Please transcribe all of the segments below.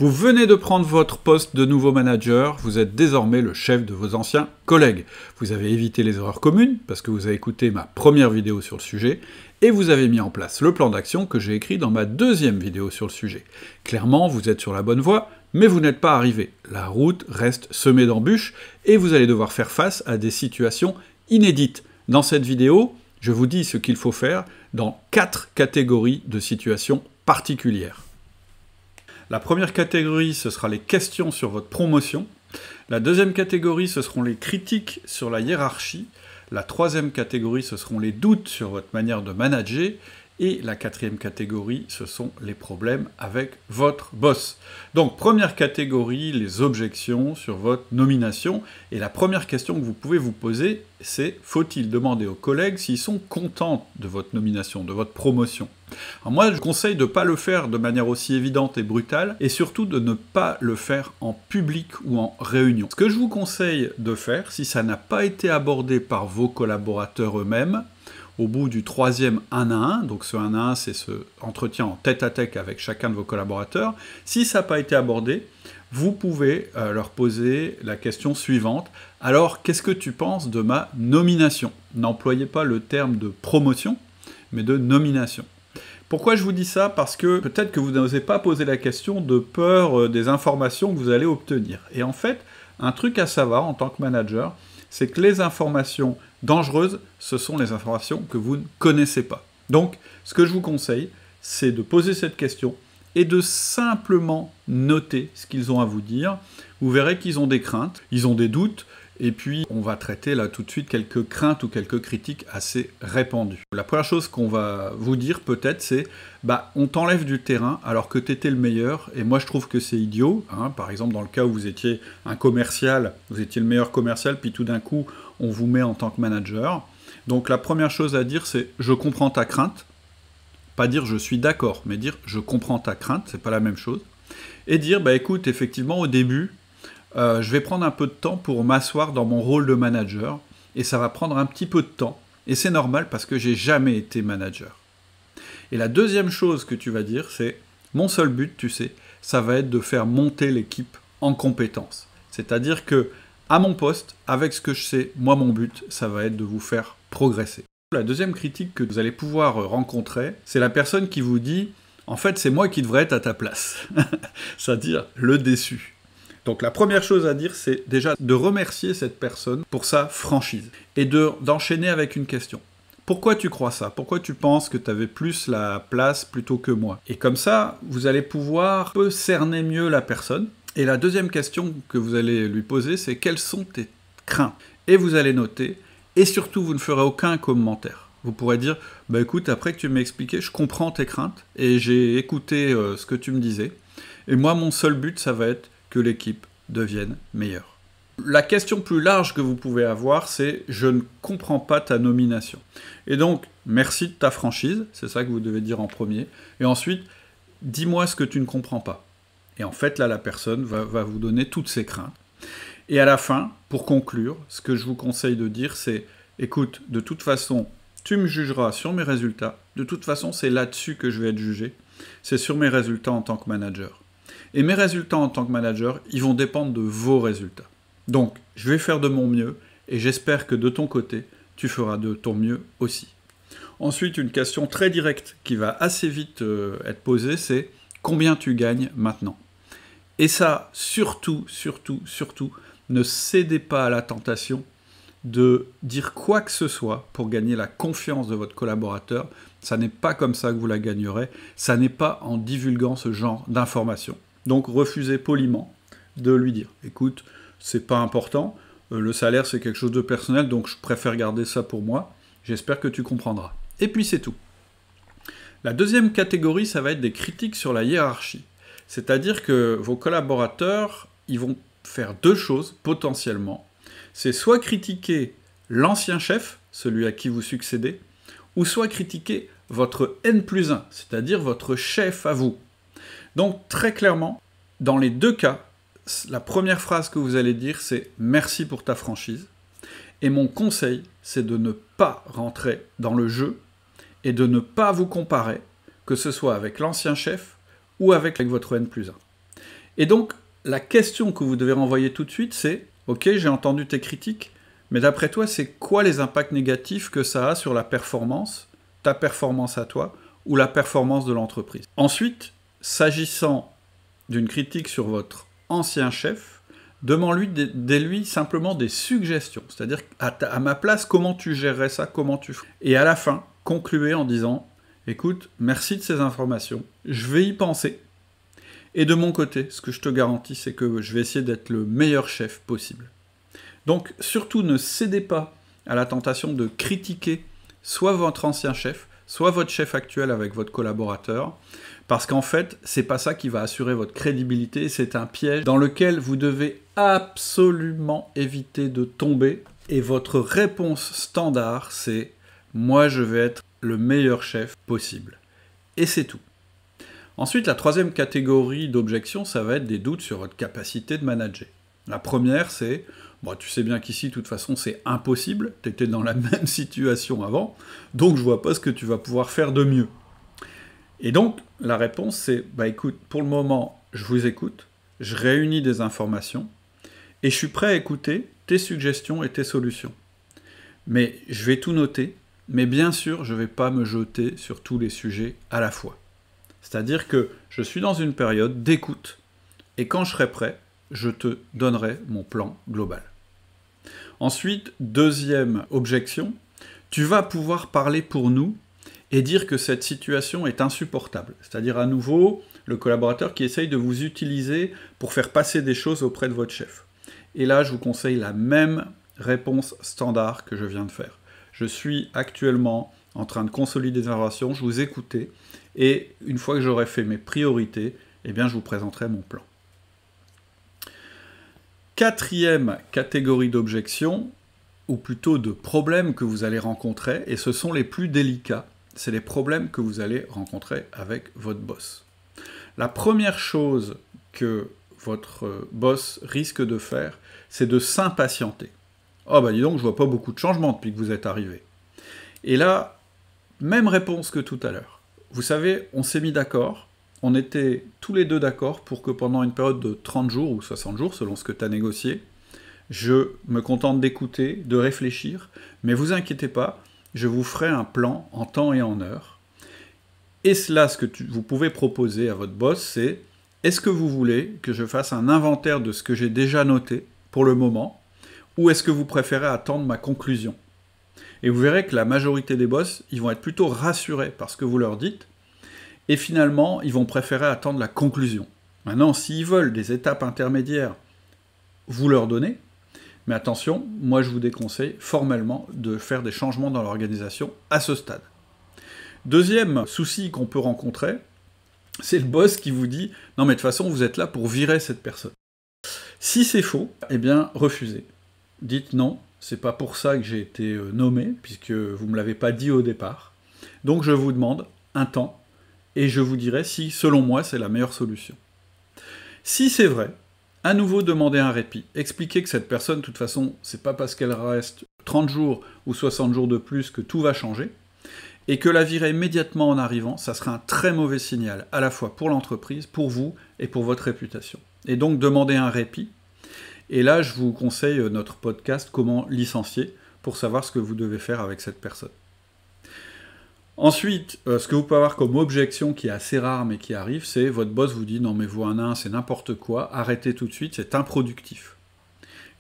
Vous venez de prendre votre poste de nouveau manager, vous êtes désormais le chef de vos anciens collègues. Vous avez évité les erreurs communes, parce que vous avez écouté ma première vidéo sur le sujet, et vous avez mis en place le plan d'action que j'ai écrit dans ma deuxième vidéo sur le sujet. Clairement, vous êtes sur la bonne voie, mais vous n'êtes pas arrivé. La route reste semée d'embûches, et vous allez devoir faire face à des situations inédites. Dans cette vidéo, je vous dis ce qu'il faut faire dans 4 catégories de situations particulières. La première catégorie, ce sera les questions sur votre promotion. La deuxième catégorie, ce seront les critiques sur la hiérarchie. La troisième catégorie, ce seront les doutes sur votre manière de manager. Et la quatrième catégorie, ce sont les problèmes avec votre boss. Donc, première catégorie, les objections sur votre nomination. Et la première question que vous pouvez vous poser, c'est faut-il demander aux collègues s'ils sont contents de votre nomination, de votre promotion? Alors moi, je conseille de ne pas le faire de manière aussi évidente et brutale, et surtout de ne pas le faire en public ou en réunion. Ce que je vous conseille de faire, si ça n'a pas été abordé par vos collaborateurs eux-mêmes, au bout du troisième 1 à 1, donc ce 1 à 1, c'est ce entretien en tête-à-tête avec chacun de vos collaborateurs, si ça n'a pas été abordé, vous pouvez leur poser la question suivante. Alors, qu'est-ce que tu penses de ma nomination? N'employez pas le terme de promotion, mais de nomination. Pourquoi je vous dis ça? Parce que peut-être que vous n'osez pas poser la question de peur des informations que vous allez obtenir. Et en fait, un truc à savoir en tant que manager, c'est que les informations dangereuses, ce sont les informations que vous ne connaissez pas. Donc, ce que je vous conseille, c'est de poser cette question et de simplement noter ce qu'ils ont à vous dire. Vous verrez qu'ils ont des craintes, ils ont des doutes, et puis on va traiter là tout de suite quelques craintes ou quelques critiques assez répandues. La première chose qu'on va vous dire peut-être, c'est on t'enlève du terrain alors que tu étais le meilleur, et moi je trouve que c'est idiot. Par exemple, dans le cas où vous étiez un commercial, vous étiez le meilleur commercial, puis tout d'un coup on vous met en tant que manager. Donc la première chose à dire, c'est « je comprends ta crainte ». Pas dire « je suis d'accord », mais dire « je comprends ta crainte », c'est pas la même chose. Et dire « écoute, effectivement, au début, je vais prendre un peu de temps pour m'asseoir dans mon rôle de manager, et ça va prendre un petit peu de temps, et c'est normal parce que j'ai jamais été manager. » Et la deuxième chose que tu vas dire, c'est « mon seul but, tu sais, ça va être de faire monter l'équipe en compétences. » C'est-à-dire que à mon poste, avec ce que je sais, moi mon but, ça va être de vous faire progresser. La deuxième critique que vous allez pouvoir rencontrer, c'est la personne qui vous dit « en fait, c'est moi qui devrais être à ta place », c'est-à-dire le déçu. Donc la première chose à dire, c'est déjà de remercier cette personne pour sa franchise et d'enchaîner avec une question. Pourquoi tu crois ça? Pourquoi tu penses que tu avais plus la place plutôt que moi? Et comme ça, vous allez pouvoir cerner mieux la personne. Et la deuxième question que vous allez lui poser, c'est quelles sont tes craintes? Et vous allez noter, et surtout, vous ne ferez aucun commentaire. Vous pourrez dire, écoute, après que tu m'as expliqué, je comprends tes craintes, et j'ai écouté ce que tu me disais, et moi, mon seul but, ça va être que l'équipe devienne meilleure. La question plus large que vous pouvez avoir, c'est « je ne comprends pas ta nomination ». Et donc, merci de ta franchise, c'est ça que vous devez dire en premier, et ensuite, dis-moi ce que tu ne comprends pas. Et en fait, là, la personne va vous donner toutes ses craintes. Et à la fin, pour conclure, ce que je vous conseille de dire, c'est « écoute, de toute façon, tu me jugeras sur mes résultats. De toute façon, c'est là-dessus que je vais être jugé. C'est sur mes résultats en tant que manager. Et mes résultats en tant que manager, ils vont dépendre de vos résultats. Donc, je vais faire de mon mieux, et j'espère que de ton côté, tu feras de ton mieux aussi. » Ensuite, une question très directe qui va assez vite être posée, c'est « combien tu gagnes maintenant ?» Et ça, surtout, ne cédez pas à la tentation de dire quoi que ce soit pour gagner la confiance de votre collaborateur. Ça n'est pas comme ça que vous la gagnerez, ça n'est pas en divulguant ce genre d'informations. Donc refusez poliment de lui dire « écoute, c'est pas important, le salaire c'est quelque chose de personnel, donc je préfère garder ça pour moi, j'espère que tu comprendras. » Et puis c'est tout. La deuxième catégorie, ça va être des critiques sur la hiérarchie. C'est-à-dire que vos collaborateurs, ils vont faire deux choses potentiellement. C'est soit critiquer l'ancien chef, celui à qui vous succédez, ou soit critiquer votre N+1, c'est-à-dire votre chef à vous. Donc très clairement, dans les deux cas, la première phrase que vous allez dire, c'est « merci pour ta franchise ». Et mon conseil, c'est de ne pas rentrer dans le jeu et de ne pas vous comparer, que ce soit avec l'ancien chef ou avec votre N+1. Et donc, la question que vous devez renvoyer tout de suite, c'est « Ok, j'ai entendu tes critiques, mais d'après toi, c'est quoi les impacts négatifs que ça a sur la performance, ta performance à toi, ou la performance de l'entreprise ?» Ensuite, s'agissant d'une critique sur votre ancien chef, demande-lui simplement des suggestions. C'est-à-dire, à ma place, comment tu gérerais ça, comment tu ferais. Et à la fin, concluez en disant « Écoute, merci de ces informations, je vais y penser. Et de mon côté, ce que je te garantis, c'est que je vais essayer d'être le meilleur chef possible. » Donc, surtout, ne cédez pas à la tentation de critiquer soit votre ancien chef, soit votre chef actuel avec votre collaborateur, parce qu'en fait, c'est pas ça qui va assurer votre crédibilité, c'est un piège dans lequel vous devez absolument éviter de tomber, et votre réponse standard, c'est « moi, je vais être le meilleur chef possible ». Et c'est tout. Ensuite, la troisième catégorie d'objections, ça va être des doutes sur votre capacité de manager. La première, c'est bon, tu sais bien qu'ici, de toute façon, c'est impossible, tu étais dans la même situation avant, donc je vois pas ce que tu vas pouvoir faire de mieux. Et donc, la réponse, c'est bah écoute, pour le moment, je vous écoute, je réunis des informations, et je suis prêt à écouter tes suggestions et tes solutions. Mais je vais tout noter, mais bien sûr, je ne vais pas me jeter sur tous les sujets à la fois. C'est-à-dire que je suis dans une période d'écoute, et quand je serai prêt, je te donnerai mon plan global. Ensuite, deuxième objection, tu vas pouvoir parler pour nous et dire que cette situation est insupportable. C'est-à-dire à nouveau, le collaborateur qui essaye de vous utiliser pour faire passer des choses auprès de votre chef. Et là, je vous conseille la même réponse standard que je viens de faire. Je suis actuellement en train de consolider des informations, je vous écoutais, et une fois que j'aurai fait mes priorités, eh bien, je vous présenterai mon plan. Quatrième catégorie d'objections, ou plutôt de problèmes que vous allez rencontrer, et ce sont les plus délicats, c'est les problèmes que vous allez rencontrer avec votre boss. La première chose que votre boss risque de faire, c'est de s'impatienter. « Oh bah dis donc, je vois pas beaucoup de changements depuis que vous êtes arrivé. » Et là, même réponse que tout à l'heure. Vous savez, on s'est mis d'accord, on était tous les deux d'accord pour que pendant une période de 30 jours ou 60 jours, selon ce que tu as négocié, je me contente d'écouter, de réfléchir, mais vous inquiétez pas, je vous ferai un plan en temps et en heure. Et cela, ce que vous pouvez proposer à votre boss, c'est est-ce que vous voulez que je fasse un inventaire de ce que j'ai déjà noté pour le moment, ou est-ce que vous préférez attendre ma conclusion? Et vous verrez que la majorité des boss, ils vont être plutôt rassurés par ce que vous leur dites, et finalement, ils vont préférer attendre la conclusion. Maintenant, s'ils veulent des étapes intermédiaires, vous leur donnez, mais attention, moi je vous déconseille formellement de faire des changements dans l'organisation à ce stade. Deuxième souci qu'on peut rencontrer, c'est le boss qui vous dit « Non mais de toute façon, vous êtes là pour virer cette personne. » Si c'est faux, eh bien, refusez. Dites non, c'est pas pour ça que j'ai été nommé, puisque vous ne me l'avez pas dit au départ. Donc je vous demande un temps, et je vous dirai si, selon moi, c'est la meilleure solution. Si c'est vrai, à nouveau demandez un répit. Expliquez que cette personne, de toute façon, c'est pas parce qu'elle reste 30 jours ou 60 jours de plus que tout va changer, et que la virer immédiatement en arrivant, ça sera un très mauvais signal, à la fois pour l'entreprise, pour vous et pour votre réputation. Et donc demandez un répit. Et là, je vous conseille notre podcast « Comment licencier » pour savoir ce que vous devez faire avec cette personne. Ensuite, ce que vous pouvez avoir comme objection qui est assez rare mais qui arrive, c'est votre boss vous dit « Non mais vous 1 à 1, c'est n'importe quoi, arrêtez tout de suite, c'est improductif ».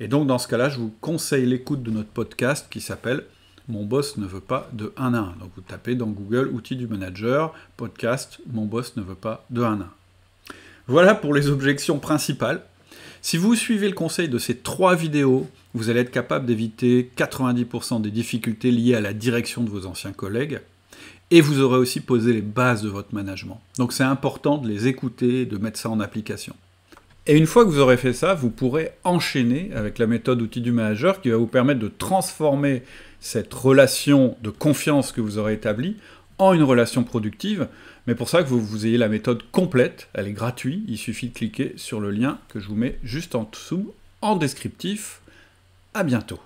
Et donc dans ce cas-là, je vous conseille l'écoute de notre podcast qui s'appelle « Mon boss ne veut pas de 1 à 1 ». Donc vous tapez dans Google « Outils du manager »,« Podcast, mon boss ne veut pas de 1 à 1 ». Voilà pour les objections principales. Si vous suivez le conseil de ces 3 vidéos, vous allez être capable d'éviter 90% des difficultés liées à la direction de vos anciens collègues, et vous aurez aussi posé les bases de votre management. Donc c'est important de les écouter et de mettre ça en application. Et une fois que vous aurez fait ça, vous pourrez enchaîner avec la méthode Outils du manager qui va vous permettre de transformer cette relation de confiance que vous aurez établie en une relation productive. Mais pour ça que vous ayez la méthode complète, elle est gratuite, il suffit de cliquer sur le lien que je vous mets juste en dessous, en descriptif. À bientôt.